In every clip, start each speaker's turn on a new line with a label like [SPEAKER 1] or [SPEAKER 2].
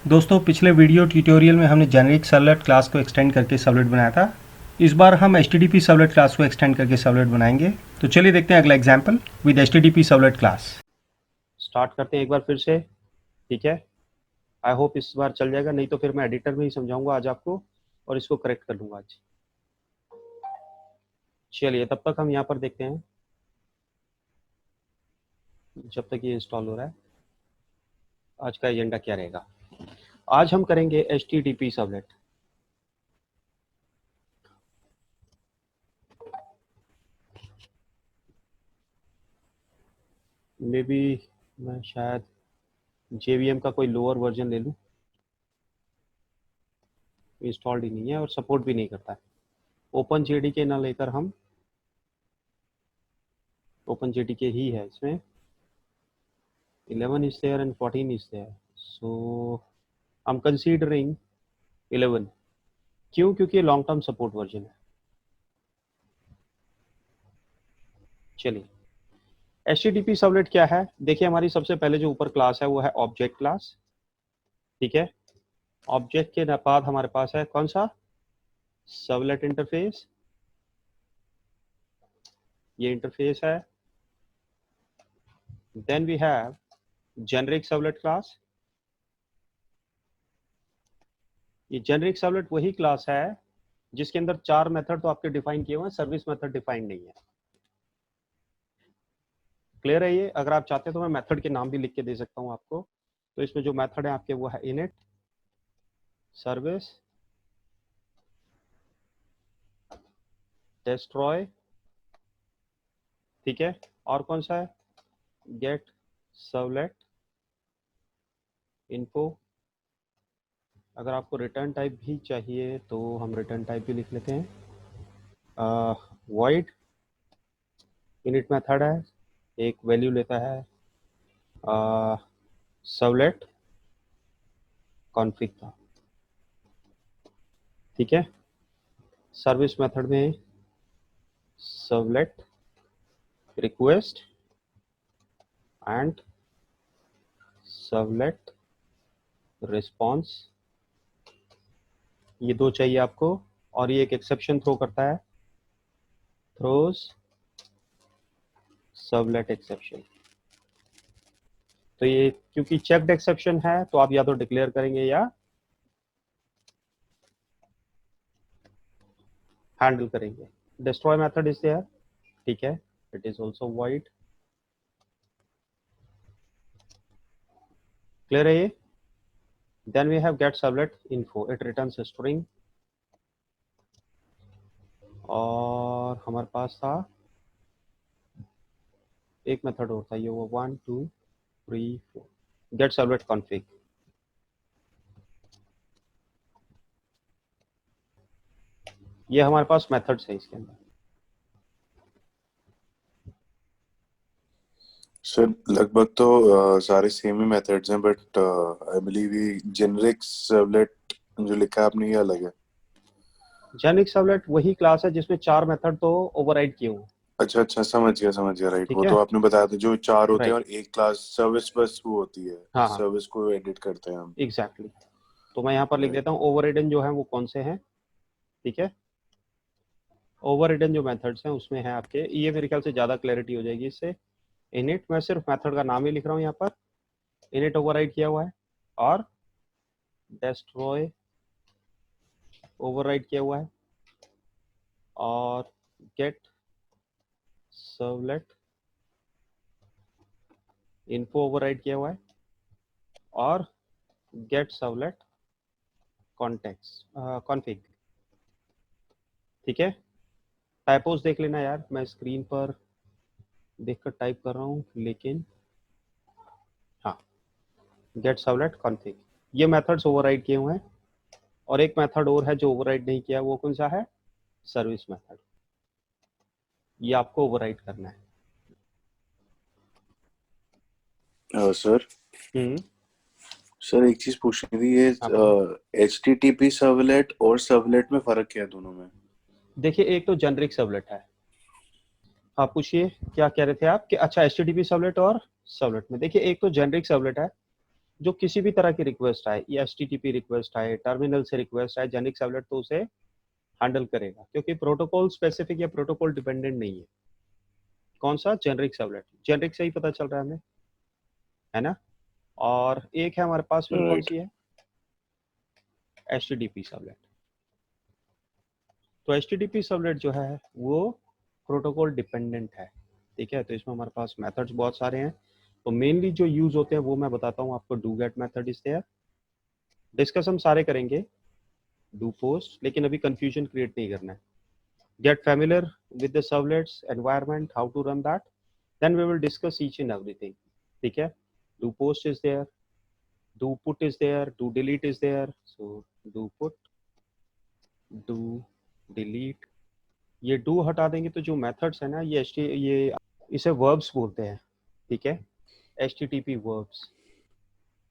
[SPEAKER 1] दोस्तों पिछले video tutorial में हमने जेनेरिक सर्वलेट क्लास को एक्सटेंड करके सर्वलेट बनाया था। इस बार हम HTTP सर्वलेट क्लास को एक्सटेंड करके सर्वलेट बनाएंगे। तो चलिए देखते हैं अगला example with HTTP servlet class. Start करते हैं एक बार फिर से, ठीक है। आई होप इस बार चल जाएगा, नहीं तो फिर मैं एडिटर में ही समझाऊंगा आज आपको और इसको करेक्ट कर लूँगा आज। चलिए तब तक हम यहाँ पर देखते हैं जब तक ये इंस्टॉल हो रहा है आज का एजेंडा क्या रहेगा। आज हम करेंगे HTTP सर्वलेट। मे बी मैं शायद JVM का कोई लोअर वर्जन ले लूँ, इंस्टॉल्ड ही नहीं है और सपोर्ट भी नहीं करता है। OpenJDK ना लेकर हम OpenJDK ही है, इसमें 11 is there and 14 is there, so I'm considering 11। क्यों? क्योंकि लॉन्ग टर्म सपोर्ट वर्जन है। चलिए HTTP सर्वलेट क्या है, देखिए हमारी सबसे पहले जो ऊपर क्लास है वो है ऑब्जेक्ट क्लास, ठीक है। ऑब्जेक्ट के बाद हमारे पास है कौन सा, सर्वलेट इंटरफेस, ये इंटरफेस है। Then we have generic servlet class. ये जेनेरिक सर्वलेट वही क्लास है जिसके अंदर 4 मेथड तो आपके डिफाइन किए हुए हैं, सर्विस मेथड डिफाइन नहीं है। क्लियर है ये? अगर आप चाहते हैं तो मैं मेथड के नाम भी लिख के दे सकता हूं आपको। तो इसमें जो मेथड है आपके वो है इनिट, सर्विस, डिस्ट्रॉय, ठीक है, और कौन सा है, गेट सर्वलेट इन्फो। अगर आपको रिटर्न टाइप भी चाहिए तो हम रिटर्न टाइप भी लिख लेते हैं। वॉइड इनिट मेथड है, एक वैल्यू लेता है सर्वलेट कॉन्फ़िग का, ठीक है। सर्विस मेथड में servlet request and servlet response, ये दो चाहिए आपको। और ये एक एक्सेप्शन थ्रो करता है, थ्रोज सर्वलेट एक्सेप्शन। तो ये क्योंकि चेक्ड एक्सेप्शन है तो आप या तो डिक्लेयर करेंगे या हैंडल करेंगे। डिस्ट्रॉय मेथड इज देयर, ठीक है, it is also void. Clear है ये? Then we have get servlet info, it returns string. और हमारे पास था एक मेथड और था, ये वो 1 2 3 4 गेट सर्वलेट कॉन्फ़िग। ये हमारे पास मेथड्स है इसके अंदर।
[SPEAKER 2] सर लगभग तो सारे सेम ही मेथड्स हैं, बट आई बिलीव ये जेनेरिक सर्वलेट जो लिखा है आपने ये अलग है।
[SPEAKER 1] जेनेरिक सर्वलेट वही क्लास है जिसमें 4 मेथड तो ओवरराइड किए हुए।
[SPEAKER 2] अच्छा अच्छा, समझ गया राइट।
[SPEAKER 1] ठीक
[SPEAKER 2] वो
[SPEAKER 1] है,
[SPEAKER 2] तो आपने बताया था जो 4 होते हैं
[SPEAKER 1] राइट,
[SPEAKER 2] और एक क्लास सर्विस बस वो होती है,
[SPEAKER 1] हाँ हाँ,
[SPEAKER 2] सर्विस को एडिट करते हैं हम।
[SPEAKER 1] एग्जैक्टली। तो मैं यहाँ पर लिख
[SPEAKER 2] राइट।
[SPEAKER 1] देता हूँ ओवरराइडन जो है वो कौन से हैं, ठीक है। ओवरराइडन जो मेथड्स हैं उसमें है आपके, ये मेरे ख्याल से ज़्यादा क्लैरिटी हो जाएगी इससे। इनिट, मैं सिर्फ मेथड का नाम ही लिख रहा हूँ यहाँ पर, इनिट ओवरराइड किया हुआ है, और डेस्ट्रॉय ओवरराइड किया हुआ है, और गेट सर्वलेट इन्फो ओवरराइड किया हुआ है, और गेट सर्वलेट कॉन्टेक्स्ट कॉन्फ़िग, ठीक है। टाइपोज देख लेना यार, मैं स्क्रीन पर देखकर टाइप कर रहा हूँ लेकिन हाँ, गेट सर्वलेट कॉन्फ़िग, ये मेथड्स ओवरराइड किए हुए हैं। और एक मेथड और है जो ओवरराइड नहीं किया, वो कौन सा है, सर्विस मेथड, ये आपको ओवरराइड करना है।
[SPEAKER 2] सर
[SPEAKER 1] हम्म,
[SPEAKER 2] सर एक चीज पूछनी थी, ये
[SPEAKER 1] हाँ बताओ।
[SPEAKER 2] HTTP सर्वलेट और सर्वलेट में फर्क क्या है दोनों में?
[SPEAKER 1] देखिए एक तो जेनरिक सर्वलेट है, हाँ पूछिए क्या कह रहे थे आप कि अच्छा HTTP सर्वलेट और सर्वलेट में, देखिए एक तो जेनरिक सर्वलेट है जो किसी भी तरह की रिक्वेस्ट आए, ये HTTP रिक्वेस्ट आए, टर्मिनल से रिक्वेस्ट आए, जेनिक सर्वलेट तो उसे हैंडल करेगा, क्योंकि प्रोटोकॉल स्पेसिफिक या प्रोटोकॉल डिपेंडेंट नहीं है। कौन सा? Generic servlet. जेनरिक से ही पता चल रहा है हमें, है ना। और एक है हमारे पास फिर कौन
[SPEAKER 2] राइट।
[SPEAKER 1] सी है? HTTP servlet. तो HTTP सर्वलेट जो है वो प्रोटोकॉल डिपेंडेंट है, ठीक है। तो इसमें हमारे पास मेथड्स बहुत सारे हैं। तो मेनली जो यूज होते हैं वो मैं बताता हूँ आपको। Do get method is there, discuss हम सारे करेंगे। डू पोस्ट, लेकिन अभी कंफ्यूजन क्रिएट नहीं करना है। Get familiar with the servlets environment, how to run that, then we will discuss each and everything, ठीक है। Do post is there, do put is there, do delete is there. So do put, do delete, ये do हटा देंगे तो जो methods है ना, ये इसे वर्ब्स बोलते हैं, ठीक है। HTTP वर्ब्स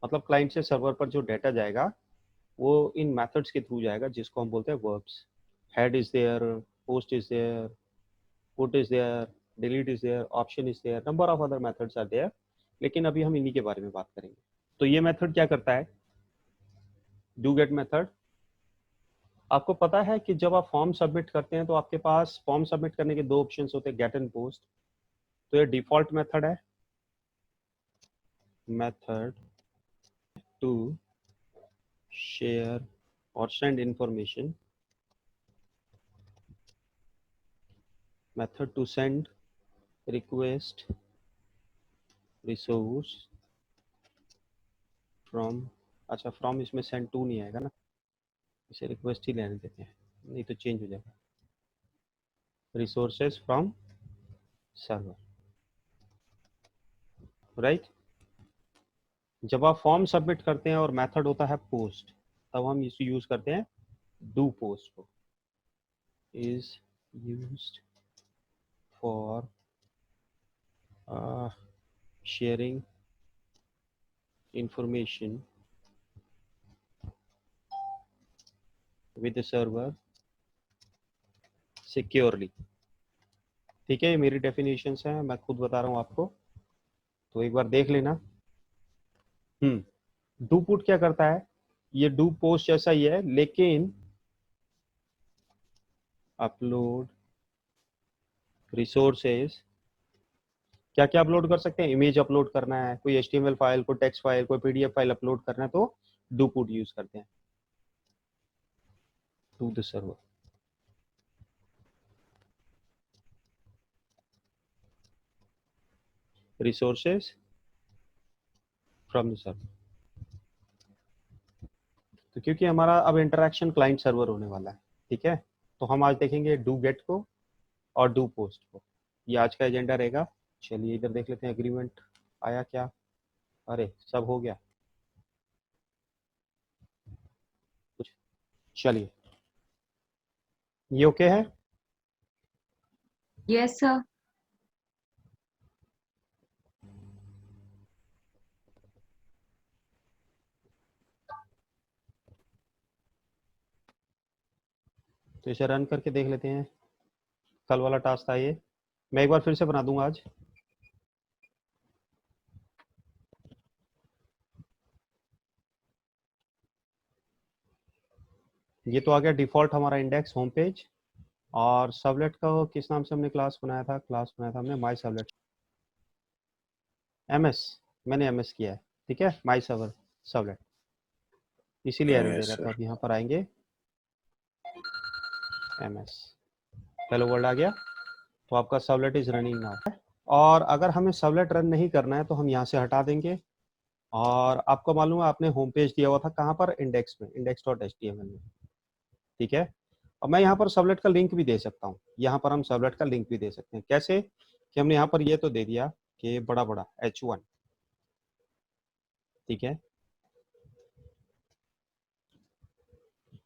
[SPEAKER 1] मतलब क्लाइंट से सर्वर पर जो डाटा जाएगा वो इन मेथड्स के थ्रू जाएगा, जिसको हम बोलते हैं verbs. Head is there, post is there, put is there, delete is there, option is there, number of other methods are there, लेकिन अभी हम इन्हीं के बारे में बात करेंगे। तो ये मेथड क्या करता है? Do get method. आपको पता है कि जब आप फॉर्म सबमिट करते हैं तो आपके पास फॉर्म सबमिट करने के दो ऑप्शंस होते हैं, गेट एंड पोस्ट। तो ये डिफॉल्ट मेथड है, मेथड टू शेयर और send information, method to send request resource from, अच्छा फ्रॉम इसमें सेंड टू नहीं आएगा ना, इसे रिक्वेस्ट ही लेने देते हैं, नहीं तो चेंज हो जाएगा। Resources from server, right. जब आप फॉर्म सबमिट करते हैं और मेथड होता है पोस्ट, तब हम इसे यूज करते हैं डू पोस्ट को, is used for sharing information with the server securely, ठीक है। ये मेरी डेफिनेशंस हैं, मैं खुद बता रहा हूँ आपको, तो एक बार देख लेना। डू पुट क्या करता है? ये डू पोस्ट जैसा ही है, लेकिन अपलोड रिसोर्सेज, क्या क्या अपलोड कर सकते हैं? इमेज अपलोड करना है, कोई HTML फाइल, कोई टेक्स्ट फाइल, कोई PDF फाइल अपलोड करना है, तो डू पुट यूज करते हैं to the server. Resources from the server. तो क्योंकि हमारा अब इंटरेक्शन क्लाइंट सर्वर होने वाला है, ठीक है, तो हम आज देखेंगे डू गेट को और डू पोस्ट को, ये आज का एजेंडा रहेगा। चलिए इधर देख लेते हैं एग्रीमेंट आया क्या। अरे सब हो गया कुछ। चलिए ये ओके है।
[SPEAKER 3] Yes, sir.
[SPEAKER 1] तो इसे रन करके देख लेते हैं। कल वाला टास्क था ये, मैं एक बार फिर से बना दूंगा आज। ये तो आ गया डिफॉल्ट हमारा इंडेक्स होम पेज, और सबलेट का किस नाम से हमने क्लास बनाया था? क्लास बनाया था हमने माई सबलेट, MS, मैंने MS किया है, ठीक है, माई सर्वर सबलेट, इसीलिए एरर दे
[SPEAKER 2] यस
[SPEAKER 1] रहा था।
[SPEAKER 2] सर।
[SPEAKER 1] अब यहाँ पर आएंगे MS, हेलो वर्ल्ड आ गया, तो आपका सबलेट इज रनिंग नाउ। और अगर हमें सबलेट रन नहीं करना है तो हम यहाँ से हटा देंगे। और आपको मालूम है आपने होम पेज दिया हुआ था कहाँ पर? इंडेक्स में, index.html में, ठीक है। और मैं यहाँ पर सबलेट का लिंक भी दे सकता हूँ, यहाँ पर हम सबलेट का लिंक भी दे सकते हैं। कैसे? कि हमने यहाँ पर ये तो दे दिया कि बड़ा बड़ा H1, ठीक है।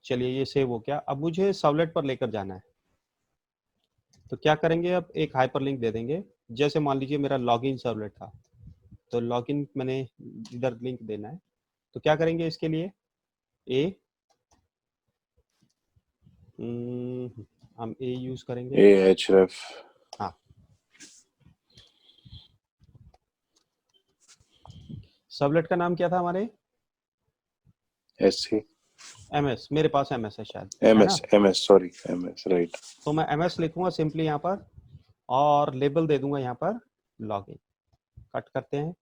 [SPEAKER 1] चलिए ये सेव हो गया। अब मुझे सबलेट पर लेकर जाना है, तो क्या करेंगे? अब एक हाइपर लिंक दे देंगे। जैसे मान लीजिए मेरा लॉगिन सर्वलेट था, तो लॉगिन मैंने इधर लिंक देना है, तो क्या करेंगे इसके लिए? ए हम ए यूज करेंगे।
[SPEAKER 2] Ahref।
[SPEAKER 1] हाँ, सबलेट का नाम क्या था हमारे?
[SPEAKER 2] SC
[SPEAKER 1] MS, मेरे पास MS है शायद, है ना?
[SPEAKER 2] MS sorry MS right.
[SPEAKER 1] तो मैं MS लिखूंगा सिंपली यहाँ पर, और लेबल दे दूंगा यहाँ पर लॉगिन। कट करते हैं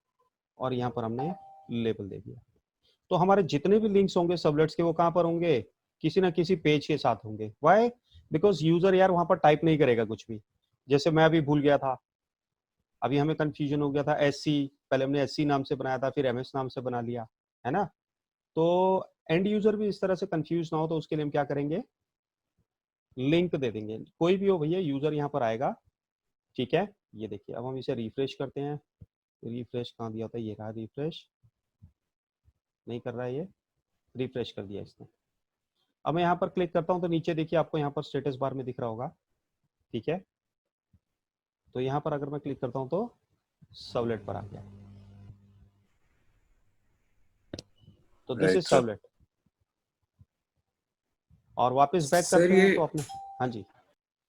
[SPEAKER 1] और यहाँ पर हमने लेबल दे दिया। तो हमारे जितने भी लिंक्स होंगे सबलेट्स के, वो कहाँ पर होंगे? किसी ना किसी पेज के साथ होंगे। वाई? बिकॉज यूजर यार वहां पर टाइप नहीं करेगा कुछ भी। जैसे मैं अभी भूल गया था, अभी हमें कंफ्यूजन हो गया था, SC पहले हमने SC नाम से बनाया था, फिर MS नाम से बना लिया, है ना? तो एंड यूजर भी इस तरह से कंफ्यूज ना हो, तो उसके लिए हम क्या करेंगे? लिंक दे देंगे। कोई भी हो भैया, यूजर यहाँ पर आएगा, ठीक है? ये देखिए, अब हम इसे रिफ्रेश करते हैं। रिफ्रेश कहाँ दिया था? ये रहा रिफ्रेश, नहीं कर रहा है ये, रिफ्रेश कर दिया इसने। अब मैं यहाँ पर क्लिक करता हूँ तो नीचे देखिए आपको यहाँ पर स्टेटस बार में दिख रहा होगा, ठीक है? तो यहाँ पर अगर मैं क्लिक करता हूँ तो सबलेट पर आ गया। तो this
[SPEAKER 2] right
[SPEAKER 1] is
[SPEAKER 2] sir.
[SPEAKER 1] Sublet. और वापस बैक
[SPEAKER 3] सर
[SPEAKER 1] करते हैं
[SPEAKER 3] ये
[SPEAKER 1] तो अपने, हाँ जी,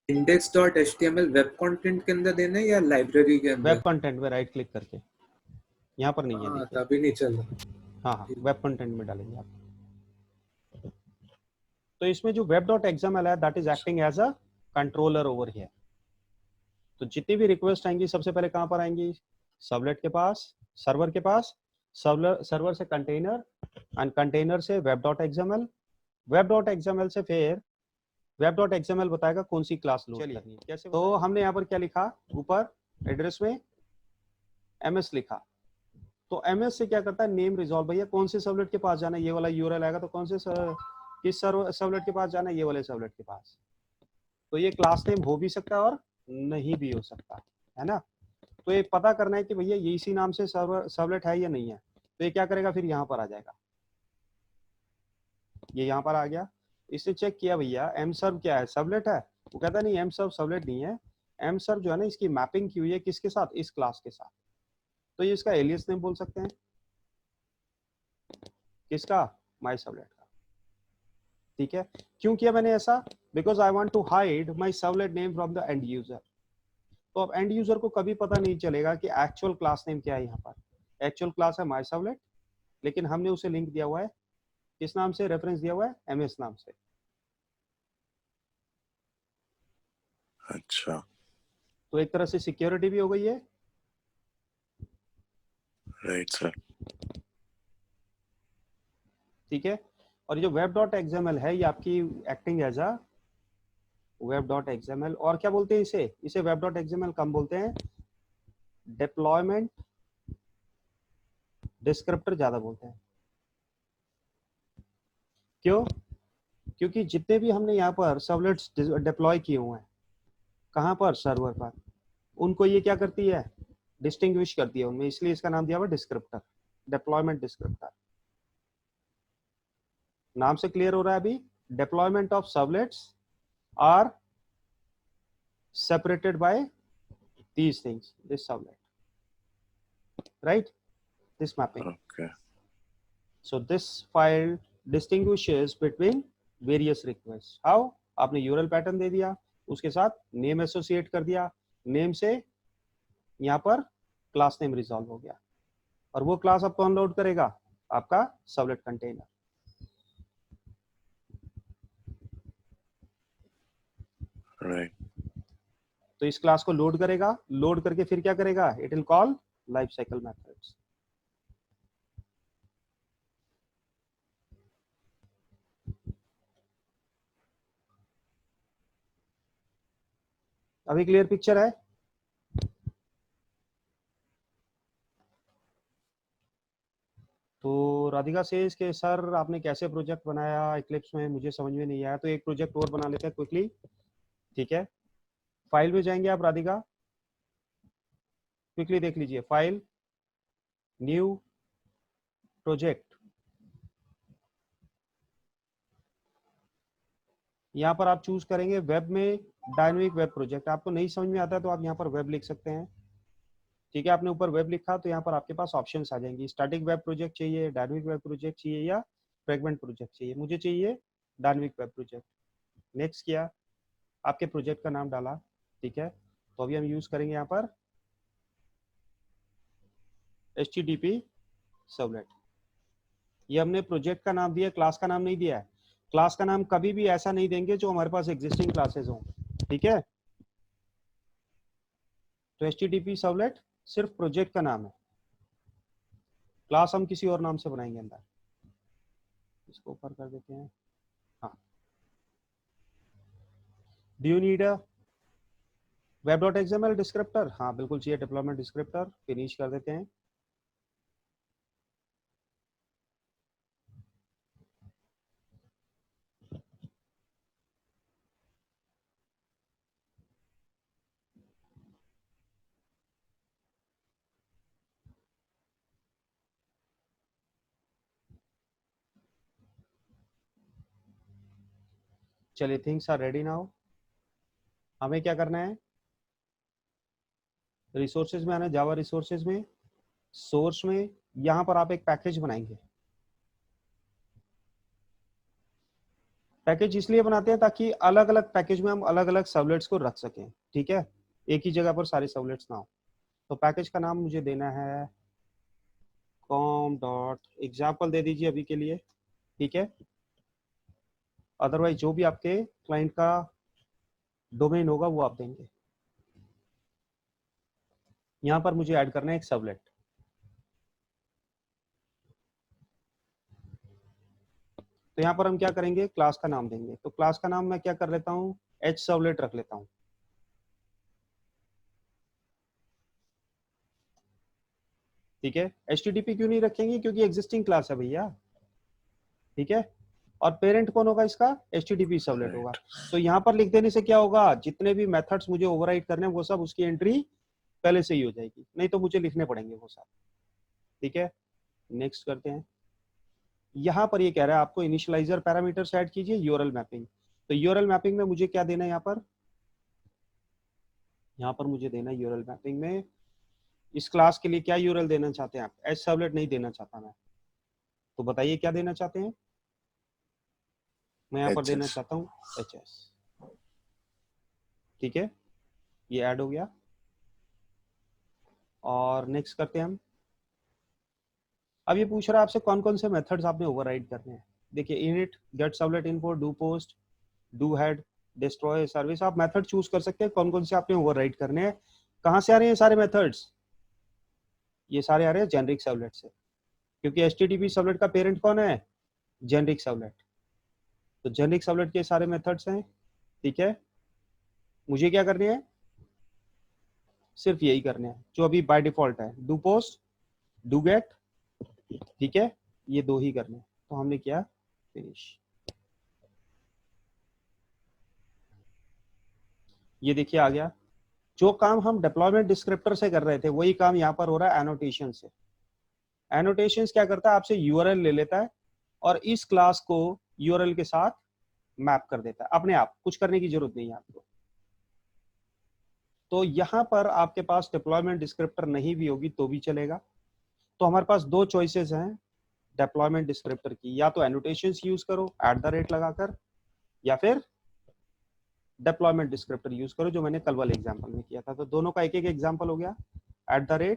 [SPEAKER 3] index.html वेब कंटेंट के अंदर देना है या लाइब्रेरी के
[SPEAKER 1] वेब
[SPEAKER 3] अंदर?
[SPEAKER 1] कंटेंट में राइट क्लिक करके, यहाँ पर नहीं है
[SPEAKER 3] हाँ
[SPEAKER 1] देखिए,
[SPEAKER 3] तभी नहीं चल रहा।
[SPEAKER 1] हाँ हाँ, वेब कंटेंट में डालेंगे आप। तो इसमें जो web.xml है, that is acting as a controller over here. तो जितनी भी रिक्वेस्ट आएंगी सबसे पहले कहाँ पर आएंगी? सबलेट के पास, सर्वर के पास, सर्वर से कंटेनर, एंड कंटेनर से web.xml, web.xml से फिर web.xml बताएगा कौन सी क्लास लोड करनी है। कैसे? तो हमने यहाँ पर क्या लिखा? ऊपर एड्रेस में MS लिखा। तो MS से क्या करता है? नेम रिजॉल्व, भैया कौन से सबलेट के पास जाना है, ये वाला URL आएगा, तो कौन से किस सबलेट के पास जाना है? ये वाले सबलेट के पास। तो ये क्लास नेम हो भी सकता है और नहीं भी हो सकता, है ना? तो ये पता करना है कि भैया ये इसी नाम से सबलेट है या नहीं है। तो ये क्या करेगा? फिर यहाँ पर आ जाएगा, ये यहाँ पर आ गया। इसने चेक किया भैया mserv क्या है, सबलेट है? वो कहता नहीं, mserv सबलेट नहीं है। mserv जो है ना, इसकी मैपिंग की हुई है किसके साथ? इस क्लास के साथ। तो ये इसका एलियस नेम बोल सकते हैं, किसका? माई सबलेट का, ठीक है? क्यों किया मैंने ऐसा? Because I want to hide my sublet name from the end user. तो अब एंड यूजर को कभी पता नहीं चलेगा कि एक्चुअल क्लास नेम क्या है। यहाँ पर एक्चुअल क्लास है माई सबलेट, लेकिन हमने उसे लिंक दिया हुआ है किस नाम से? रेफरेंस दिया हुआ है MS नाम से।
[SPEAKER 2] अच्छा
[SPEAKER 1] तो एक तरह से सिक्योरिटी भी हो गई है,
[SPEAKER 2] राइट सर।
[SPEAKER 1] ठीक है? और जो web.xml है, ये आपकी एक्टिंग एज अ web.xml, और क्या बोलते हैं इसे? इसे web.xml कम बोलते हैं, डिप्लॉयमेंट डिस्क्रिप्टर ज्यादा बोलते हैं। क्यों? क्योंकि जितने भी हमने यहाँ पर सर्वलेट्स डिप्लॉय किए हुए हैं, कहाँ पर? सर्वर पर, उनको ये क्या करती है? डिस्टिंग्विश करती है उनमें, इसलिए इसका नाम दिया हुआ डिस्क्रिप्टर, डिप्लॉयमेंट डिस्क्रिप्टर। नाम से क्लियर हो रहा है अभी? Deployment of servlets are separated by these things, this sublet, right? This mapping.
[SPEAKER 2] Okay
[SPEAKER 1] So this file distinguishes between various requests. How? आपने URL पैटर्न दे दिया, उसके साथ नेम एसोसिएट कर दिया, नेम से यहाँ पर क्लास नेम रिजॉल्व हो गया, और वो क्लास अब कौन लोड करेगा? आपका सबलेट कंटेनर।
[SPEAKER 2] राइट
[SPEAKER 1] तो इस क्लास को लोड करेगा, लोड करके फिर क्या करेगा? It will call life cycle methods. अभी क्लियर पिक्चर है? तो राधिका से इसके सर आपने कैसे प्रोजेक्ट बनाया इक्लिप्स में, मुझे समझ में नहीं आया। तो एक प्रोजेक्ट और बना लेते हैं क्विकली, ठीक है? फाइल में जाएंगे आप राधिका, क्विकली देख लीजिए, फाइल, न्यू प्रोजेक्ट। यहाँ पर आप चूज करेंगे वेब में डायनेमिक वेब प्रोजेक्ट। आपको नहीं समझ में आता है तो आप यहाँ पर वेब लिख सकते हैं, ठीक है? आपने ऊपर वेब लिखा तो यहाँ पर आपके पास ऑप्शंस आ जाएंगी, स्टैटिक वेब प्रोजेक्ट चाहिए, डायनेमिक वेब प्रोजेक्ट चाहिए, या फ्रेगमेंट प्रोजेक्ट चाहिए। मुझे चाहिए डायनेमिक वेब प्रोजेक्ट। नेक्स्ट किया, आपके प्रोजेक्ट का नाम डाला, ठीक है? तो अभी हम यूज करेंगे यहाँ पर HTTP सर्वलेट। ये हमने प्रोजेक्ट का नाम दिया, क्लास का नाम नहीं दिया है। क्लास का नाम कभी भी ऐसा नहीं देंगे जो हमारे पास एग्जिस्टिंग क्लासेस हो, ठीक है। तो HTTP सर्वलेट सिर्फ प्रोजेक्ट का नाम है, क्लास हम किसी और नाम से बनाएंगे अंदर। इसको ऊपर कर देते हैं। हाँ, do you need a web.xml descriptor? हाँ बिल्कुल चाहिए, डिप्लॉयमेंट डिस्क्रिप्टर। फिनिश कर देते हैं। चलिए, थिंग्स आर रेडी नाउ। हमें क्या करना है, रिसोर्सेज में आना, जावा रिसोर्सेज में, सोर्स में, यहां पर आप एक पैकेज बनाएंगे। पैकेज इसलिए बनाते हैं ताकि अलग अलग पैकेज में हम अलग अलग सर्वलेट्स को रख सकें, ठीक है, एक ही जगह पर सारे सर्वलेट्स ना हो। तो पैकेज का नाम मुझे देना है com.example दे दीजिए अभी के लिए, ठीक है। अदरवाइज जो भी आपके क्लाइंट का डोमेन होगा वो आप देंगे। यहां पर मुझे ऐड करना है एक सर्वलेट। तो यहाँ पर हम क्या करेंगे, क्लास का नाम देंगे। तो क्लास का नाम मैं क्या कर लेता हूँ, एच सर्वलेट रख लेता हूँ, ठीक है। HTTP क्यों नहीं रखेंगे, क्योंकि एग्जिस्टिंग क्लास है भैया, ठीक है। और पेरेंट कौन होगा इसका, HTTP सर्वलेट होगा। तो यहाँ पर लिख देने से क्या होगा, जितने भी मेथड्स मुझे ओवरराइड करने हैं वो सब उसकी एंट्री पहले से ही हो जाएगी, नहीं तो मुझे लिखने पड़ेंगे वो सब, ठीक है। नेक्स्ट करते हैं। यहाँ पर ये कह रहा है आपको इनिशियलाइजर पैरामीटर्स ऐड कीजिए, यूआरएल मैपिंग। तो यूआरएल मैपिंग में मुझे क्या देना है, यहाँ पर मुझे देना है यूआरएल मैपिंग में इस क्लास के लिए क्या यूआरएल देना चाहते हैं आप। एच सर्वलेट नहीं देना चाहता मैं, तो बताइए क्या देना चाहते हैं। मैं यहाँ पर देना चाहता हूँ HS, ठीक है। ये ऐड हो गया। और नेक्स्ट करते हैं हम। अब ये पूछ रहा है आपसे कौन कौन से मेथड्स आपने ओवरराइड करने हैं। देखिए, init, gate servlet info, do post, do head, destroy service, आप मेथड चूज कर सकते हैं कौन कौन से आपने ओवरराइड करने हैं। कहाँ से आ रहे हैं सारे मेथड्स, ये सारे आ रहे हैं जेनरिक सर्वलेट से, क्योंकि HTTP सर्वलेट का पेरेंट कौन है, जेनरिक सर्वलेट। तो जेनरिक सर्वलेट के सारे मेथड्स हैं, ठीक है। मुझे क्या करने हैं, सिर्फ यही करने हैं जो अभी बाय डिफॉल्ट है, डू पोस्ट, डू गेट, ठीक है। ये दो ही करने हैं, तो हमने किया, फिनिश। ये देखिए आ गया। जो काम हम डिप्लॉयमेंट डिस्क्रिप्टर से कर रहे थे वही काम यहाँ पर हो रहा है एनोटेशन से। एनोटेशन क्या करता है, आपसे यूआरएल ले लेता है और इस क्लास को यूआरएल के साथ मैप कर देता है अपने आप, कुछ करने की जरूरत नहीं है आपको। तो यहाँ पर आपके पास डिप्लॉयमेंट डिस्क्रिप्टर नहीं भी होगी तो भी चलेगा। तो हमारे पास दो चॉइसेस हैं डिप्लॉयमेंट डिस्क्रिप्टर की, या तो एनोटेशंस यूज करो @ लगाकर, या फिर डिप्लॉयमेंट डिस्क्रिप्टर यूज करो जो मैंने कल वाले एग्जांपल में किया था। तो दोनों का एक एक एग्जांपल हो गया। @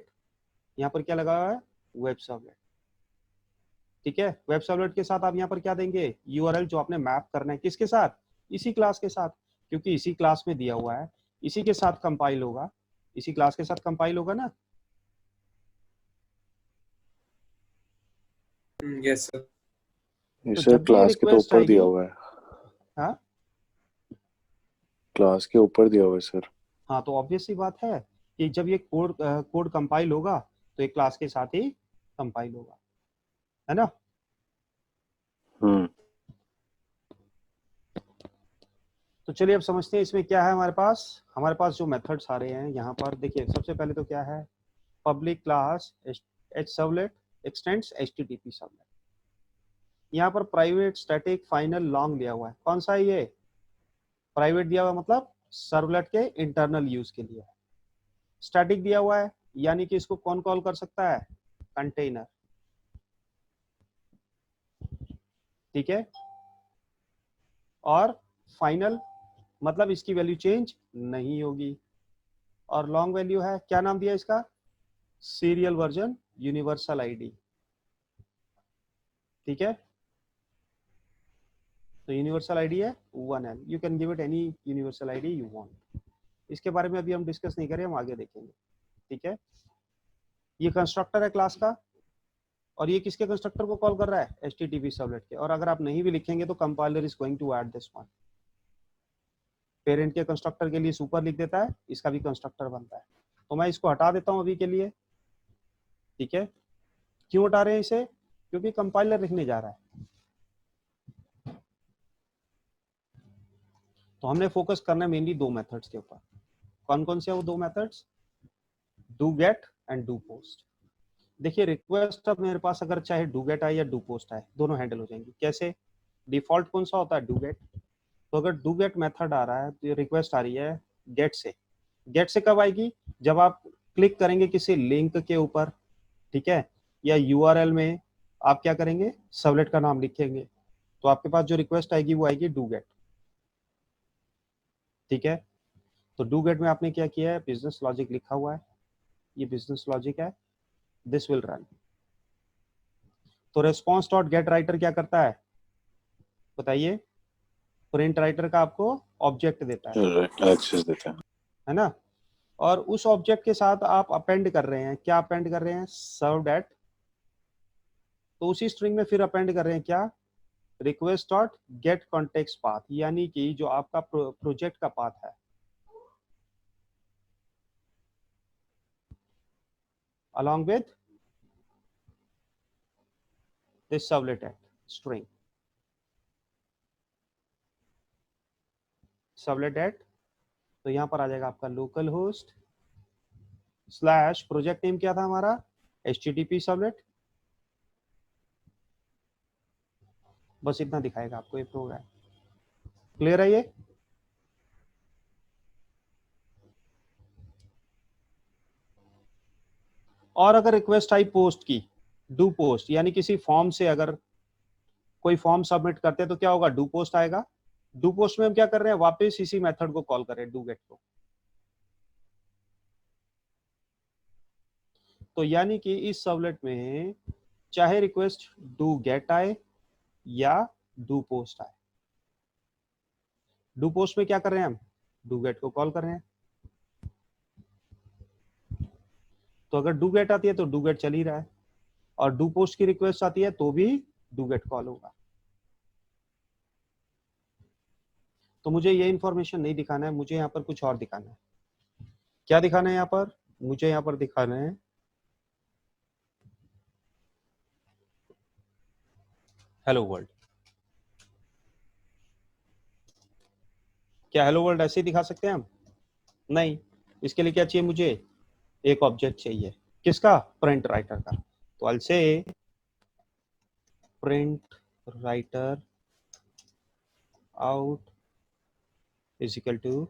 [SPEAKER 1] यहाँ पर क्या लगा हुआ है, वेब सर्वलेट, ठीक है। वेब सर्वलेट के साथ आप यहाँ पर क्या देंगे, यूआरएल जो आपने मैप करना है किसके साथ, इसी क्लास के साथ, क्योंकि इसी क्लास में दिया हुआ है, इसी के साथ कंपाइल होगा, इसी क्लास के साथ कंपाइल होगा ना।
[SPEAKER 3] Yes sir.
[SPEAKER 2] ये सर क्लास के तो ऊपर दिया हुआ है।
[SPEAKER 1] हाँ,
[SPEAKER 2] क्लास के ऊपर दिया हुआ है सर।
[SPEAKER 1] हाँ, तो ऑब्वियस सी बात है कि जब ये कोड कंपाइल होगा तो एक क्लास के साथ ही कंपाइल होगा, है ना। तो चलिए अब समझते हैं इसमें क्या है हमारे पास जो मेथड्स आ रहे हैं यहाँ पर। देखिए, सबसे पहले तो क्या है, public class H servlet x tends HTTP servlet. यहाँ पर प्राइवेट, स्टैटिक, फाइनल, लॉन्ग दिया हुआ है। कौन सा है ये, प्राइवेट दिया हुआ मतलब सर्वलेट के इंटरनल यूज के लिए। स्टैटिक दिया हुआ है यानी कि इसको कौन कॉल कर सकता है, कंटेनर, ठीक है। और फाइनल मतलब इसकी वैल्यू चेंज नहीं होगी। और लॉन्ग वैल्यू है, क्या नाम दिया इसका, सीरियल वर्जन यूनिवर्सल आईडी, ठीक है, तो यूनिवर्सल आईडी है 1L, you can give it any universal ID you want. इसके बारे में अभी हम डिस्कस नहीं करें, हम आगे देखेंगे। ठीक है, ये कंस्ट्रक्टर है क्लास का, और ये किसके कंस्ट्रक्टर को कॉल कर रहा है, HTTP सर्वलेट के। और अगर आप नहीं भी लिखेंगे तो compiler is going to add this one. Parent के कंस्ट्रक्टर के लिए सुपर लिख देता है, इसका भी कंस्ट्रक्टर बनता है। तो मैं इसको हटा देता हूं अभी के लिए। ठीक है, क्यों हटा रहे हैं इसे, क्योंकि कंपाइलर लिखने जा रहा है। तो हमने फोकस करना है मेनली दो मेथड्स के ऊपर। कौन कौन से वो दो methods, do get and do post. देखिए रिक्वेस्ट अब मेरे पास अगर चाहे डू गेट आए या डू पोस्ट आए, दोनों हैंडल हो जाएंगी। कैसे, डिफॉल्ट कौन सा होता है, डू गेट। तो अगर डू गेट मेथड आ रहा है तो ये रिक्वेस्ट आ रही है गेट से। गेट से कब आएगी, जब आप क्लिक करेंगे किसी लिंक के ऊपर, ठीक है, या यूआरएल में आप क्या करेंगे, सर्वलेट का नाम लिखेंगे, तो आपके पास जो रिक्वेस्ट आएगी वो आएगी डू गेट। ठीक है, तो डू गेट में आपने क्या किया है, बिजनेस लॉजिक लिखा हुआ है, ये बिजनेस लॉजिक है, दिस विल रन। तो रेस्पॉन्स डॉट गेट राइटर क्या करता है बताइए, प्रिंट राइटर का आपको ऑब्जेक्ट देता है,
[SPEAKER 2] एक्सेस देता
[SPEAKER 1] है ना। और उस ऑब्जेक्ट के साथ आप अपेंड कर रहे हैं, क्या अपेंड कर रहे हैं, सर्व डैट। तो उसी स्ट्रिंग में फिर अपेंड कर रहे हैं क्या, request dot gate context path, यानी कि जो आपका प्रोजेक्ट का पाथ है, along with this servlet at string servlet at। तो यहां पर आ जाएगा आपका local host slash, project name क्या था हमारा, HTTP सर्वलेट। बस इतना दिखाएगा आपको ये प्रोग्राम। क्लियर है ये, और अगर रिक्वेस्ट आई पोस्ट की, डू पोस्ट, यानी किसी फॉर्म से अगर कोई फॉर्म सबमिट करते हैं तो क्या होगा, डू पोस्ट आएगा। डू पोस्ट में हम क्या कर रहे हैं, वापस इसी मेथड को कॉल कर रहे हैं, डू गेट को। तो यानी कि इस सर्वलेट में चाहे रिक्वेस्ट डू गेट आए या डू पोस्ट आए, डू पोस्ट में क्या कर रहे हैं हम, डू गेट को कॉल कर रहे हैं। तो अगर डू गेट आती है तो डू गेट चल ही रहा है, और डू पोस्ट की रिक्वेस्ट आती है तो भी डू गेट कॉल होगा। तो मुझे ये इंफॉर्मेशन नहीं दिखाना है, मुझे यहाँ पर कुछ और दिखाना है। क्या दिखाना है यहाँ पर, मुझे यहाँ पर दिखाना है हेलो वर्ल्ड। क्या हेलो वर्ल्ड ऐसे ही दिखा सकते हैं हम, नहीं। इसके लिए क्या चाहिए मुझे, एक ऑब्जेक्ट चाहिए, किसका, प्रिंट राइटर का। तो I say print writer out is equal to,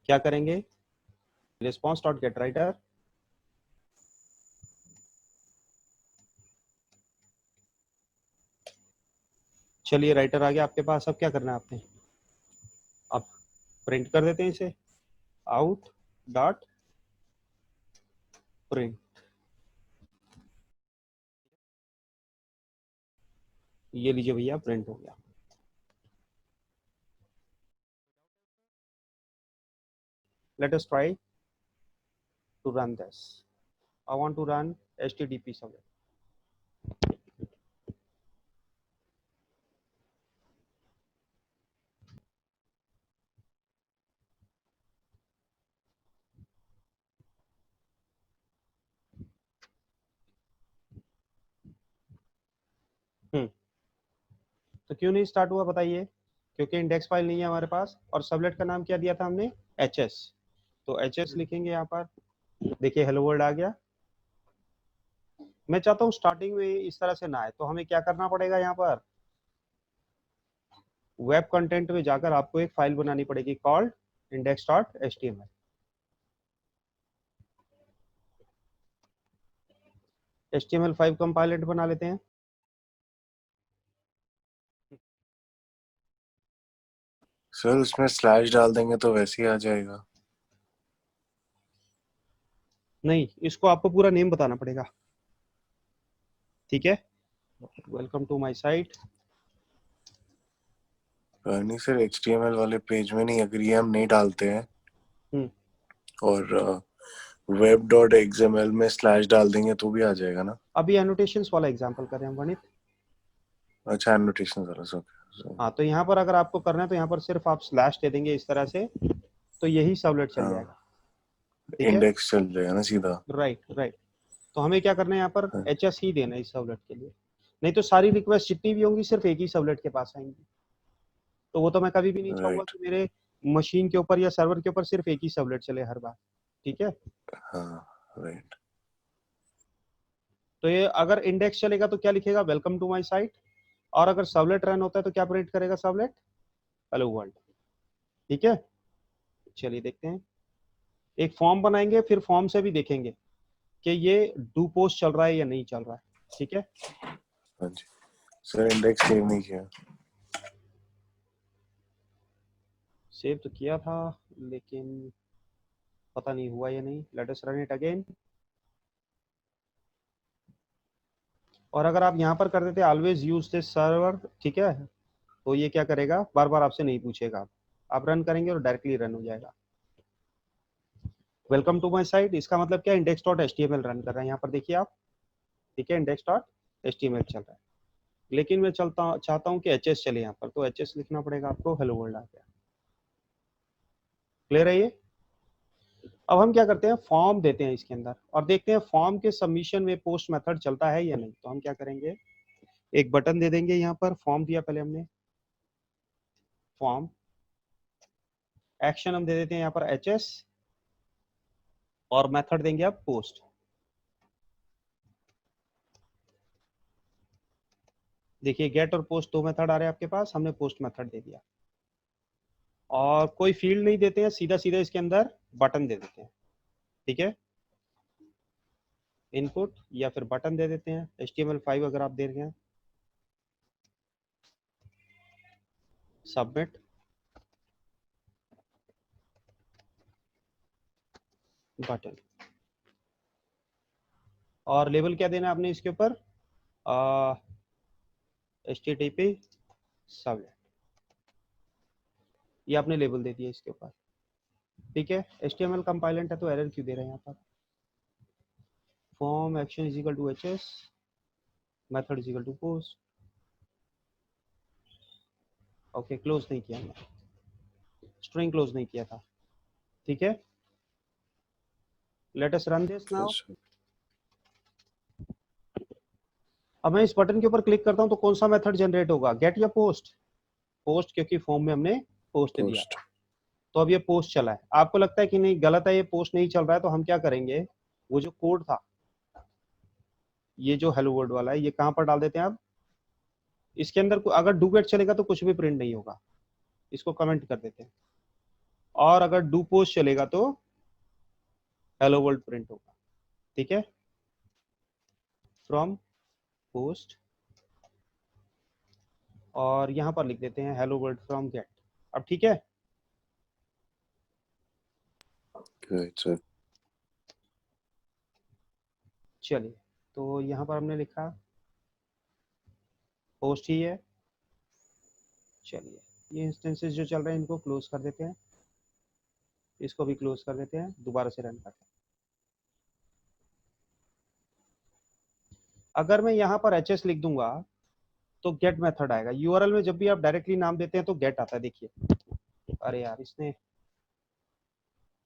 [SPEAKER 1] क्या करेंगे, रिस्पॉन्स डॉट गेट राइटर, चलिए राइटर आ गया आपके पास। अब क्या करना है आपने, अब प्रिंट कर देते हैं इसे, आउट डॉट प्रिंट, ये लीजिए भैया प्रिंट हो गया। Let us try to run this. I want to run HTTP server. तो क्यों नहीं स्टार्ट हुआ बताइए, क्योंकि इंडेक्स फाइल नहीं है हमारे पास, और सबलेट का नाम क्या दिया था हमने, HS। तो HS लिखेंगे यहाँ पर, देखिए हेलो वर्ल्ड आ गया। मैं चाहता हूँ स्टार्टिंग में इस तरह से ना आए, तो हमें क्या करना पड़ेगा, यहाँ पर वेब कंटेंट में जाकर आपको एक फाइल बनानी पड़ेगी कॉल्ड index.html। HTML5 कंपाइलेंट बना लेते हैं।
[SPEAKER 2] सर उसमें स्लैश डाल देंगे तो वैसे ही आ जाएगा।
[SPEAKER 1] नहीं, इसको आपको पूरा नेम बताना पड़ेगा, ठीक है। Welcome to my site.
[SPEAKER 2] नहीं सर, HTML वाले पेज में नहीं, अगर ये हम नहीं डालते हैं
[SPEAKER 1] हम्म,
[SPEAKER 2] और web.xml में स्लैश डाल देंगे तो भी आ जाएगा ना?
[SPEAKER 1] अभी एनोटेशंस वाला एग्जांपल कर रहे हैं हम गणित।
[SPEAKER 2] अच्छा, एनोटेशन वाला सर।
[SPEAKER 1] हाँ, तो यहाँ पर अगर आपको करना है तो यहाँ पर सिर्फ आप स्लैश दे देंगे इस तरह से, तो यही सबलेट चल
[SPEAKER 2] हाँ,
[SPEAKER 1] जाएगा। ठीक है,
[SPEAKER 2] इंडेक्स चल जाएगा ना सीधा।
[SPEAKER 1] Right right. तो हमें क्या करना है यहाँ पर
[SPEAKER 2] हाँ,
[SPEAKER 1] HS ही देना है इस सबलेट के लिए, नहीं तो सारी रिक्वेस्ट जितनी भी होंगी सिर्फ एक ही सबलेट के पास आएंगी। तो वो तो मैं कभी भी नहीं चाहूंगा
[SPEAKER 2] राइट।
[SPEAKER 1] कि मेरे मशीन के ऊपर या सर्वर के ऊपर सिर्फ एक ही सबलेट चले हर बार। ठीक है,
[SPEAKER 2] हाँ, राइट।
[SPEAKER 1] तो ये अगर इंडेक्स चलेगा तो क्या लिखेगा, वेलकम टू माय साइट, और अगर सबलेट रन होता है तो क्या प्रिंट करेगा सबलेट, हेलो वर्ल्ड। ठीक है, चलिए देखते हैं। एक फॉर्म बनाएंगे, फिर फॉर्म से भी देखेंगे कि ये डू पोस्ट चल रहा है या नहीं चल रहा है। ठीक है,
[SPEAKER 2] हाँ जी सर, इंडेक्स सेव नहीं किया।
[SPEAKER 1] सेव तो किया था लेकिन पता नहीं हुआ या नहीं। Late us run it again. और अगर आप यहाँ पर कर देते ऑलवेज यूज दिस सर्वर, ठीक है, तो ये क्या करेगा, बार बार आपसे नहीं पूछेगा। आप रन करेंगे और डायरेक्टली रन हो जाएगा। वेलकम टू माय साइट, इसका मतलब क्या, index.html रन कर रहा है यहाँ पर, देखिए आप। ठीक है, index.html चल रहा है, लेकिन मैं चाहता हूँ कि HS चले यहाँ पर, तो HS लिखना पड़ेगा आपको, हेलो वर्ल्ड आ गया। क्लियर है ये। अब हम क्या करते हैं, फॉर्म देते हैं इसके अंदर और देखते हैं फॉर्म के सबमिशन में पोस्ट मेथड चलता है या नहीं। तो हम क्या करेंगे, एक बटन दे देंगे यहाँ पर, फॉर्म दिया पहले हमने, फॉर्म एक्शन हम दे देते हैं यहाँ पर HS, और मेथड देंगे आप पोस्ट। देखिए गेट और पोस्ट दो मेथड आ रहे हैं आपके पास, हमने पोस्ट मेथड दे दिया। और कोई फील्ड नहीं देते हैं, सीधा सीधा इसके अंदर बटन दे देते हैं। ठीक है, इनपुट या फिर बटन दे देते हैं, HTML5 अगर आप दे रहे हैं, सबमिट, बटन। और लेबल क्या देना है आपने इसके ऊपर, HTTP सबलेट, ये आपने लेबल दे दिया इसके ऊपर। ठीक है, HTML कंपाइलेंट है तो एरर क्यों दे रहे हैं यहाँ पर। Form action is equal to HS, method is equal to post. Okay, close नहीं किया हमने, स्ट्रिंग क्लोज नहीं किया था। ठीक है, late us run this now. अब मैं इस बटन के ऊपर क्लिक करता हूं तो कौन सा मेथड जनरेट होगा, गेट या पोस्ट। पोस्ट, क्योंकि फॉर्म में हमने पोस्ट दिया
[SPEAKER 2] पोस्ट।
[SPEAKER 1] था। तो अब ये पोस्ट चला है। आपको लगता है कि नहीं गलत है, ये पोस्ट नहीं चल रहा है, तो हम क्या करेंगे, वो जो कोड था, ये जो हेलो वर्ल्ड वाला है, ये कहां पर डाल देते हैं आप, इसके अंदर अगर डू गेट चलेगा तो कुछ भी प्रिंट नहीं होगा, इसको कमेंट कर देते हैं। और अगर डू पोस्ट चलेगा तो हेलो वर्ल्ड प्रिंट होगा। ठीक है, फ्रॉम पोस्ट, और यहां पर लिख देते हैं हेलो वर्ल्ड फ्रॉम गेट। अब ठीक है,
[SPEAKER 2] राइट सर।
[SPEAKER 1] चलिए, तो यहां पर हमने लिखा पोस्ट ही है। चलिए, ये इंस्टेंसेस जो चल रहे हैं इनको क्लोज कर देते हैं, इसको भी क्लोज कर देते हैं, दोबारा से रन करते हैं। अगर मैं यहाँ पर HS लिख दूंगा तो गेट मेथड आएगा। URL में जब भी आप डायरेक्टली नाम देते हैं तो गेट आता है, देखिए। अरे यार, इसने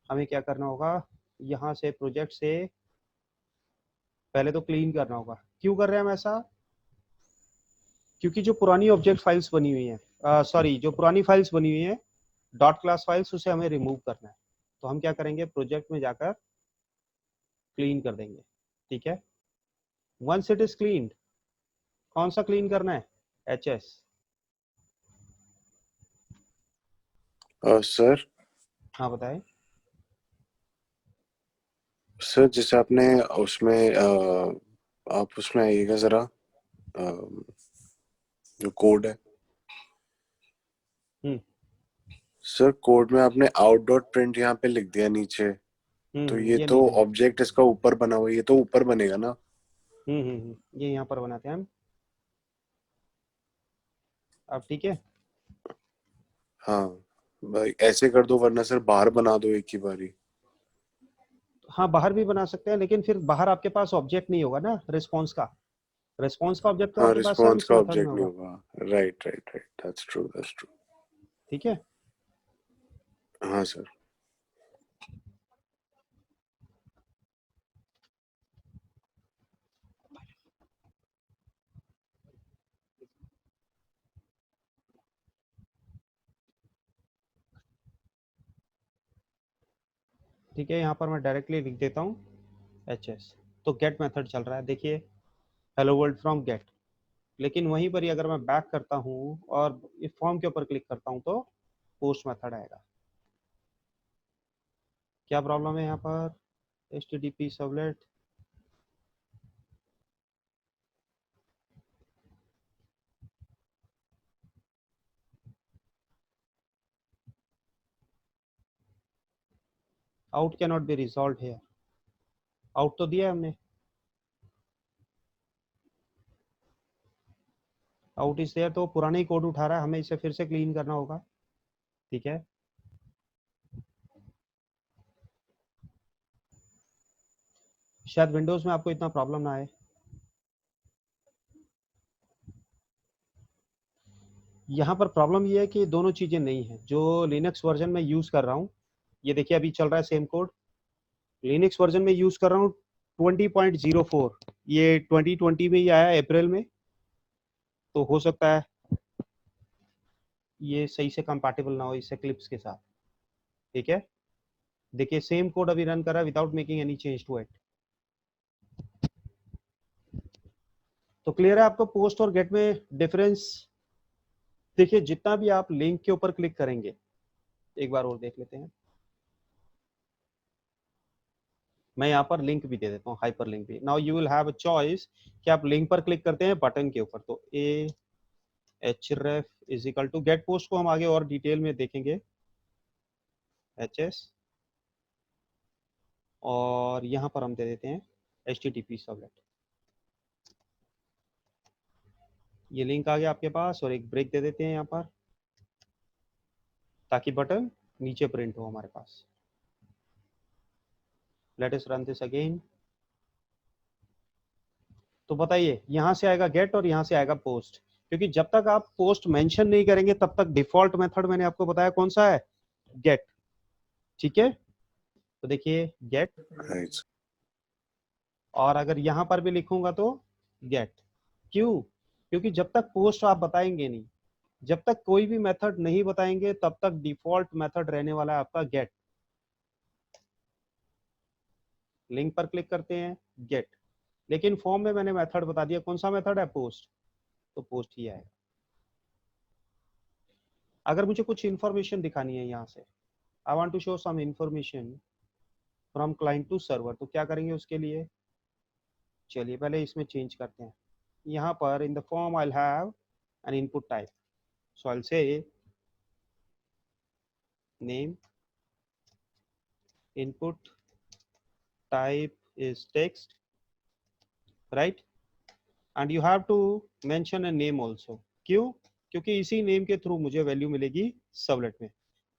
[SPEAKER 1] हमें क्या करना होगा, यहाँ से प्रोजेक्ट से पहले तो क्लीन करना होगा। क्यों कर रहे हैं हम ऐसा, क्योंकि जो पुरानी ऑब्जेक्ट फाइल्स बनी हुई हैं, सॉरी, जो पुरानी फाइल्स बनी हुई हैं डॉट क्लास फाइल्स, उसे हमें रिमूव करना है। तो हम क्या करेंगे, प्रोजेक्ट में जाकर क्लीन कर देंगे। ठीक है, वंस इट इज क्लीन, कौन सा क्लीन करना है, HS।
[SPEAKER 2] सर,
[SPEAKER 1] हाँ बताएं।
[SPEAKER 2] सर जैसे आपने उसमें आप उसमें आइएगा जरा, जो कोड है
[SPEAKER 1] हम्म
[SPEAKER 2] सर, कोड में आपने आउट डॉट प्रिंट यहाँ पे लिख दिया नीचे, तो ये
[SPEAKER 1] ये
[SPEAKER 2] तो
[SPEAKER 1] नहीं
[SPEAKER 2] ऑब्जेक्ट इसका ऊपर बना हुआ है, ये तो ऊपर बनेगा ना?
[SPEAKER 1] ये यहाँ पर बनाते हैं हम, अब ठीक है?
[SPEAKER 2] हाँ भाई ऐसे कर दो, वरना सर बाहर बना दो एक ही बारी।
[SPEAKER 1] हाँ, बाहर भी बना सकते हैं, लेकिन फिर बाहर आपके पास ऑब्जेक्ट नहीं होगा ना रिस्पॉन्स का। रिस्पॉन्स का ऑब्जेक्ट तो
[SPEAKER 2] हाँ
[SPEAKER 1] आपके पास सब
[SPEAKER 2] रिस्पॉन्स
[SPEAKER 1] इस
[SPEAKER 2] का
[SPEAKER 1] मेथड में
[SPEAKER 2] ऑब्जेक्ट नहीं
[SPEAKER 1] होगा।
[SPEAKER 2] होगा। Right right right, that's true that's true.
[SPEAKER 1] ठीक है?
[SPEAKER 2] हाँ सर।
[SPEAKER 1] ठीक है, यहाँ पर मैं डायरेक्टली लिख देता हूँ HS। तो गेट मेथड चल रहा है, देखिए, हेलो वर्ल्ड फ्रॉम गेट। लेकिन वहीं पर ही अगर मैं बैक करता हूँ और इस फॉर्म के ऊपर क्लिक करता हूँ तो पोस्ट मेथड आएगा। क्या प्रॉब्लम है यहाँ पर? HTTP servlet, out can not be resolve here. Out तो दिया है हमने, आउट इज देयर, तो पुराने ही कोड उठा रहा है, हमें इसे फिर से क्लीन करना होगा। ठीक है, शायद विंडोज में आपको इतना प्रॉब्लम ना आए। यहाँ पर प्रॉब्लम ये है कि दोनों चीजें नहीं है जो लिनक्स वर्जन में यूज कर रहा हूँ। ये देखिए अभी चल रहा है सेम कोड, लिनक्स वर्जन में यूज कर रहा हूँ 20.04। ये 2020 में ही आया अप्रैल में, तो हो सकता है ये सही से कंपैटिबल ना हो इस एक्लिप्स के साथ। ठीक है, देखिए सेम कोड अभी रन कर रहा है without making any change to it. तो क्लियर है आपको पोस्ट और गेट में डिफरेंस? देखिए जितना भी आप लिंक के ऊपर क्लिक करेंगे, एक बार और देख लेते हैं, मैं यहाँ पर लिंक भी दे देता हूँ, हाइपर लिंक भी। Now you will have a choice कि आप लिंक पर क्लिक करते हैं बटन के ऊपर, तो href is equal to get post को हम आगे और डिटेल में देखेंगे, HS, और यहाँ पर हम दे देते हैं HTTP सर्वलेट। ये लिंक आ गया आपके पास, और एक ब्रेक दे देते हैं यहाँ पर ताकि बटन नीचे प्रिंट हो हमारे पास। Let us run this again. तो बताइए, यहाँ से आएगा गेट और यहाँ से आएगा पोस्ट, क्योंकि जब तक आप पोस्ट मेंशन नहीं करेंगे तब तक डिफॉल्ट मेथड मैंने आपको बताया कौन सा है, गेट। ठीक है, तो देखिए गेट,
[SPEAKER 2] राइट।
[SPEAKER 1] और अगर यहाँ पर भी लिखूंगा तो गेट। क्यों? क्योंकि जब तक पोस्ट आप बताएंगे नहीं, जब तक कोई भी मेथड नहीं बताएंगे, तब तक डिफॉल्ट मेथड रहने वाला है आपका गेट। लिंक पर क्लिक करते हैं गेट, लेकिन फॉर्म में मैंने मेथड बता दिया, कौन सा मेथड है? पोस्ट, तो पोस्ट ही आएगा। अगर मुझे कुछ इंफॉर्मेशन दिखानी है यहाँ से, I want to show some information from client to server, तो क्या करेंगे उसके लिए? चलिए पहले इसमें चेंज करते हैं। यहाँ पर in the form I have an input type, so I say name, input type is text, right? And you have to mention a name also. क्यों? क्योंकि इसी नेम के थ्रू मुझे वैल्यू मिलेगी सर्वलेट में।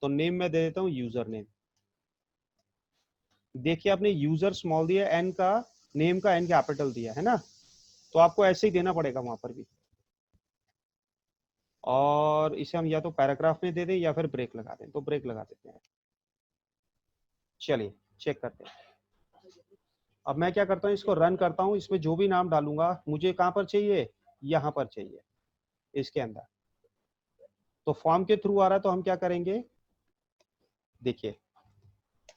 [SPEAKER 1] तो नेम में दे देता हूँ यूजर नेम। देखिए आपने यूजर स्मॉल दिया, एन का नेम का एन कैपिटल दिया है ना, तो आपको ऐसे ही देना पड़ेगा वहां पर भी। और इसे हम या तो पैराग्राफ में दे दें या फिर ब्रेक लगा दें, तो ब्रेक लगा देते हैं। चलिए चेक करते हैं। अब मैं क्या करता हूँ, इसको रन करता हूँ, इसमें जो भी नाम डालूंगा मुझे कहाँ पर चाहिए? यहाँ पर चाहिए, इसके अंदर। तो फॉर्म के थ्रू आ रहा है, तो हम क्या करेंगे, देखिए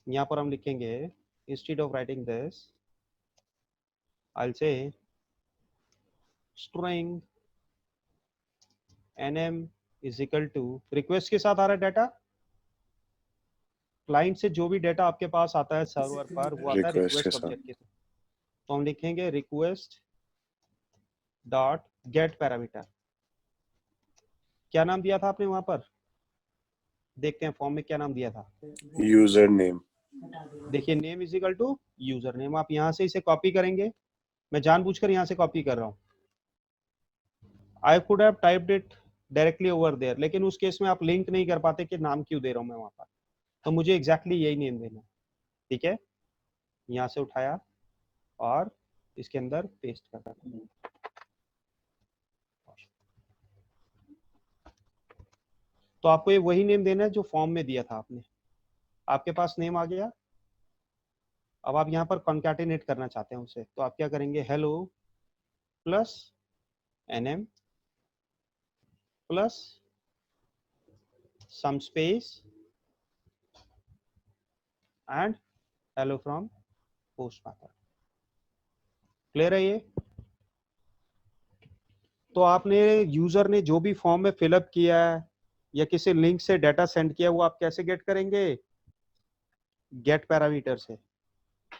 [SPEAKER 1] यहाँ पर हम लिखेंगे instead of writing this I say string nm is equal to, request के साथ आ रहा है डाटा, क्लाइंट से जो भी डाटा आपके पास आता है सर्वर पर वो आता है
[SPEAKER 2] रिक्वेस्ट के
[SPEAKER 1] रिक्वेस्ट
[SPEAKER 2] साथ।
[SPEAKER 1] ऑब्जेक्ट के साथ। तो हम लिखेंगे रिक्वेस्ट डॉट गेट पैरामीटर। क्या नाम दिया था आपने वहां पर? देखते हैं फॉर्म में क्या नाम दिया था।
[SPEAKER 2] User name.
[SPEAKER 1] देखिए name is equal to user name. आप यहाँ से इसे कॉपी करेंगे, मैं जानबूझकर यहाँ से कॉपी कर रहा हूँ। I could have typed it directly over there, लेकिन उस केस में आप लिंक नहीं कर पाते कि नाम क्यों दे रहा हूँ मैं वहां पर, तो मुझे एग्जैक्टली यही नेम देना है। ठीक है, यहाँ से उठाया और इसके अंदर पेस्ट कर देना। तो आपको ये वही नेम देना है जो फॉर्म में दिया था आपने। आपके पास नेम आ गया, अब आप यहाँ पर कॉन्कैटिनेट करना चाहते हैं उसे, तो आप क्या करेंगे, hello plus nm plus some space and hello from post method. Clear है ये? तो आपने यूजर ने जो भी फॉर्म में फिलअप किया है या किसी लिंक से डाटा सेंड किया, वो आप कैसे गेट करेंगे, गेट पैरामीटर से।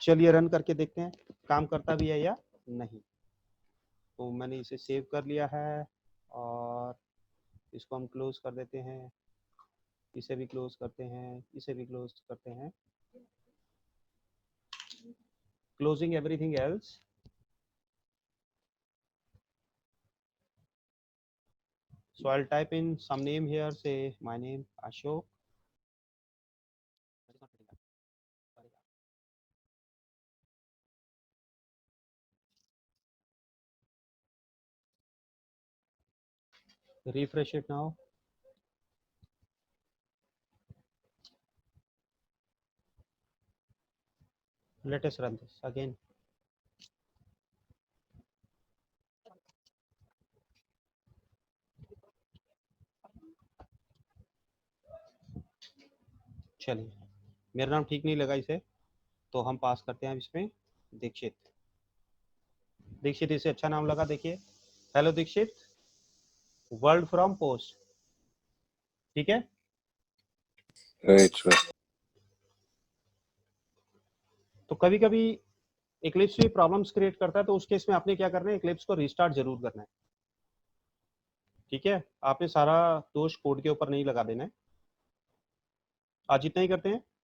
[SPEAKER 1] चलिए रन करके देखते हैं काम करता भी है या नहीं। तो मैंने इसे सेव कर लिया है और इसको हम क्लोज कर देते हैं, इसे भी क्लोज करते हैं, इसे भी क्लोज करते हैं, closing everything else. So I'll type in some name here, say my name Ashok. Refresh it now. Let us run this again. चलिए, मेरा नाम ठीक नहीं लगा इसे, तो हम पास करते हैं इसमें दीक्षित। दीक्षित इसे अच्छा नाम लगा, देखिए hello Dikshit world from post. ठीक है,
[SPEAKER 2] राइट सर।
[SPEAKER 1] तो कभी कभी इक्लिप्स भी प्रॉब्लम्स क्रिएट करता है, तो उस केस में आपने क्या करना है, इक्लिप्स को रिस्टार्ट जरूर करना है। ठीक है, आपने सारा दोष कोड के ऊपर नहीं लगा देना है। आज इतना ही करते हैं।